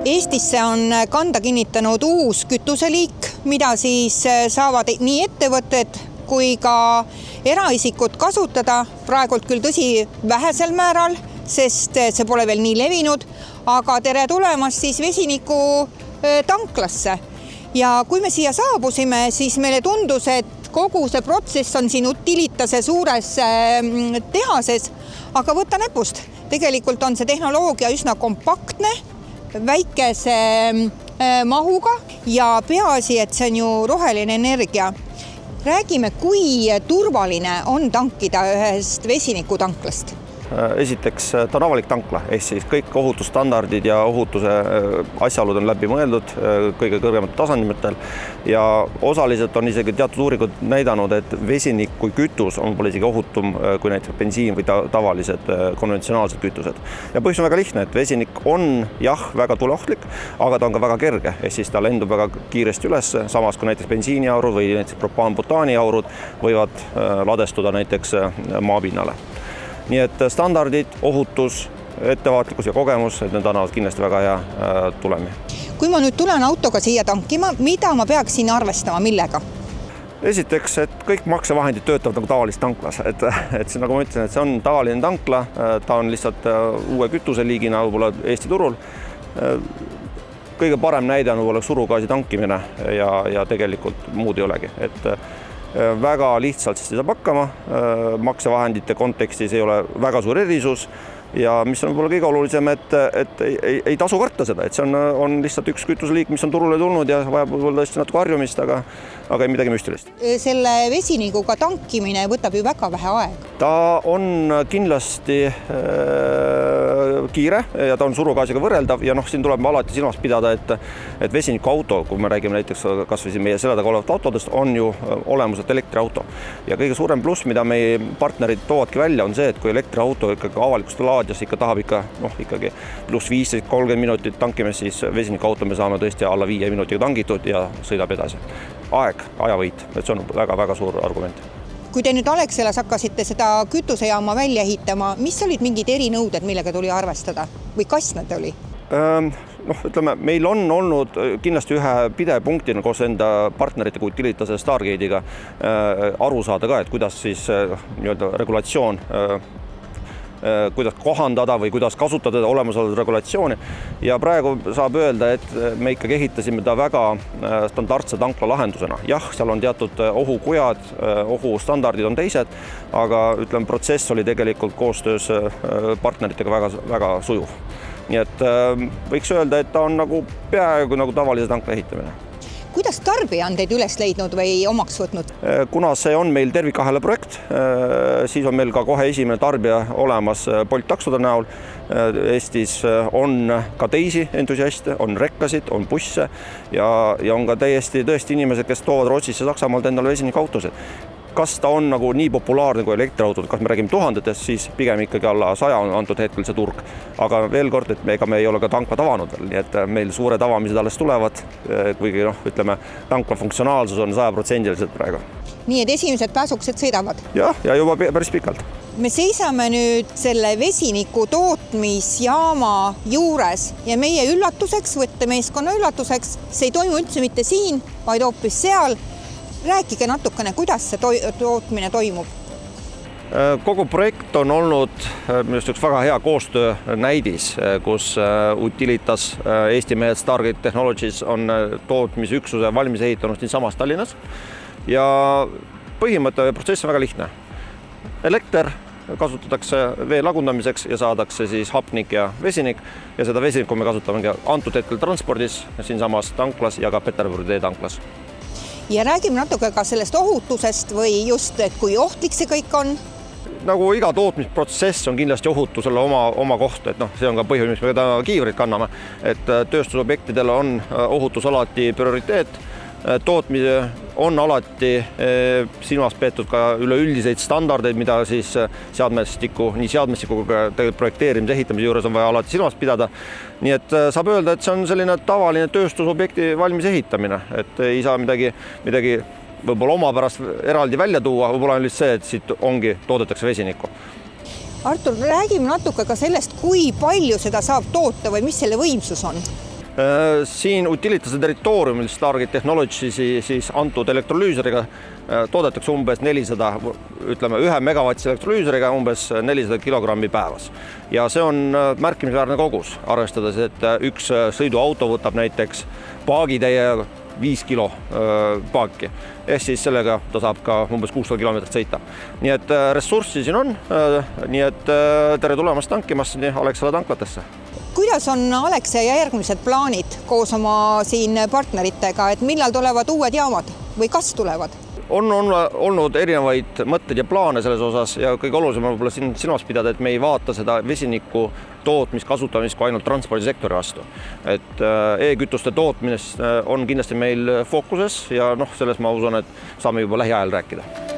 Eestisse on kanda kinnitanud uus kütuseliik, mida siis saavad nii ettevõtted kui ka eraisikud kasutada, praegult küll tõsi vähesel määral, sest see pole veel nii levinud, aga tere tulemast siis vesiniku tanklasse. Ja kui me siia saabusime, siis meile tundus, et kogu see protsess on siin Utilitase suures tehases, aga võta näpust. Tegelikult on see tehnoloogia üsna kompaktne, väikese mahuga ja peaasi, et see on ju roheline energia. Räägime, kui turvaline on tankida ühest vesinikutanklast? Esiteks, ta on avalik tankla, ehk siis kõik ohutusstandardid ja ohutuse asjaolud on läbi mõeldud kõige kõrgematel tasandimetel ja osaliselt on isegi teatud uuringud näidanud, et vesinik kui kütus on võib-olla isegi ohutum kui näiteks bensiin või tavalised konventsionaalsed kütused. Ja põhjus on väga lihtne, et vesinik on jah, väga tuleohtlik, aga ta on ka väga kerge, ehk siis ta lendub väga kiiresti üles, samas kui näiteks bensiiniaurud või näiteks propaan-butaaniaurud võivad ladestuda näiteks maapinnale. Nii et standardid, ohutus, ettevaatlikkus ja kogemus, et need annavad kindlasti väga hea tulemi. Kui ma nüüd tulen autoga siia tankima, mida ma peaksin arvestama, millega? Esiteks, et kõik maksevahendid töötavad nagu tavalises tanklas. Et nagu ma ütlesin, et see on tavaline tankla, ta on lihtsalt uue kütuseliigina võib-olla Eesti turul. Kõige parem näide on võib-olla surugaasi tankimine ja tegelikult muud ei olegi. Et väga lihtsalt siis saab hakkama, maksevahendite kontekstis ei ole väga suur erisus ja mis on võib-olla kõige olulisem, et ei tasu karta seda, et see on lihtsalt üks kütuseliik, mis on turule tulnud ja vajab võib-olla tõesti natuke harjumist, aga ei midagi müstilist. Selle vesinikuga tankimine võtab ju väga vähe aega. Ta on kindlasti kiire ja ta on surugaasiga võrreldav ja siin tuleb alati silmas pidada, et vesinikuauto, kui me räägime näiteks kas või meie selle taga olevat autodest, on ju olemuselt elektriauto. Ja kõige suurem pluss, mida meie partnerid toovadki välja, on see, et kui elektriauto ikkagi avalikust laadjas tahab ikkagi pluss 15-30 minutit tankime, siis vesinikuauto me saame tõesti alla 5 minutiga tangitud ja sõidab edasi. Ajavõit, et see on väga-väga suur argument. Kui te nüüd Alexelas hakkasite seda kütusejaama välja ehitama, mis olid mingid erinõuded, millega tuli arvestada või kas nad oli? Ütleme, meil on olnud kindlasti ühe pidepunktina koos enda partneritega Utilitase Stargate'iga aru saada ka, et kuidas siis regulatsioon kuidas kohandada või kuidas kasutada olemasolevat regulatsiooni. Ja praegu saab öelda, et me ikkagi ehitasime ta väga standardse tankla lahendusena. Jah, seal on teatud ohukujad, ohustandardid on teised, aga ütleme, protsess oli tegelikult koostöös partneritega väga sujuv. Nii et võiks öelda, et ta on peaaegu nagu tavalise tankla ehitamine. Kuidas tarbija on teid üles leidnud või omaks võtnud? Kuna see on meil tervikahela projekt, siis on meil ka kohe esimene tarbija olemas Bolt taksode näol. Eestis on ka teisi entusiaste, on rekkasid, on busse ja on ka tõesti inimesed, kes toovad Rootsisse Saksamaalt endale vesinikautosid. Kas ta on nii populaarne kui elektriautod, kas me räägime tuhandetest, siis pigem ikkagi alla 100 on antud hetkel see turg. Aga veel kord, et ega me ei ole ka tankla tavanud veel, nii et meil suured avamised alles tulevad, kuigi ütleme, tankla funktsionaalsus on 100% praegu. Nii et esimesed pääsukesed sõidavad? Jah, ja juba päris pikalt. Me seisame nüüd selle vesiniku tootmisjaama juures ja meie üllatuseks, võttemeeskonna üllatuseks, see ei toimu üldse mitte siin, vaid hoopis seal. Rääkige natukene, kuidas see tootmine toimub? Kogu projekt on olnud minust üks väga hea koostöö näidis, kus Utilitas, Eesti mehed Stargate Technologies on tootmisüksuse valmis ehitanud siin samas Tallinnas. Ja põhimõte protsess on väga lihtne. Elekter kasutatakse vee lagundamiseks ja saadakse siis hapnik ja vesinik ja seda vesinikku me kasutame antud hetkel transpordis siin samas tanklas ja ka Peterburi teetanklas. Ja räägime natuke ka sellest ohutusest või just, et kui ohtlik see kõik on? Nagu iga tootmisprotsess on kindlasti ohutusele oma koht, et see on ka põhjus, mis me kiivrit kanname, et tööstusobjektidel on ohutus alati prioriteet. Tootmise on alati silmas peetud ka üleüldiseid standardeid, mida siis nii seadmestiku kui ka projekteerimise ehitamise juures on vaja alati silmas pidada. Nii et saab öelda, et see on selline tavaline tööstusobjekti valmis ehitamine, et ei saa midagi võib-olla oma pärast eraldi välja tuua, võib-olla on lihtsalt see, et siit toodetakse vesinikku. Artur, räägime natuke ka sellest, kui palju seda saab toota või mis selle võimsus on? Siin Utilitase territooriumil Stargate Technology siis antud elektrolüüseriga toodetakse umbes 400, ütleme 1 megavatise elektrolüüseriga umbes 400 kilogrammi päevas. Ja see on märkimisväärne kogus, arvestades, et üks sõiduauto võtab näiteks paagitäie 5 kilo paaki. Ehk siis sellega ta saab ka umbes 600 kilomeetrit sõita. Nii et ressurssi siin on, nii et tere tulemast tankimast Alexela tanklatesse. Kuidas on Alexa ja järgmised plaanid koos oma siin partneritega, et millal tulevad uued jaamad või kas tulevad? On olnud erinevaid mõtteid ja plaane selles osas ja kõige olulisem on võib-olla siin silmas pidada, et me ei vaata seda vesiniku tootmist, kasutamist kui ainult transpordisektori vastu. Et e-kütuste tootmine on kindlasti meil fookuses ja selles ma usun, et saame juba lähiajal rääkida.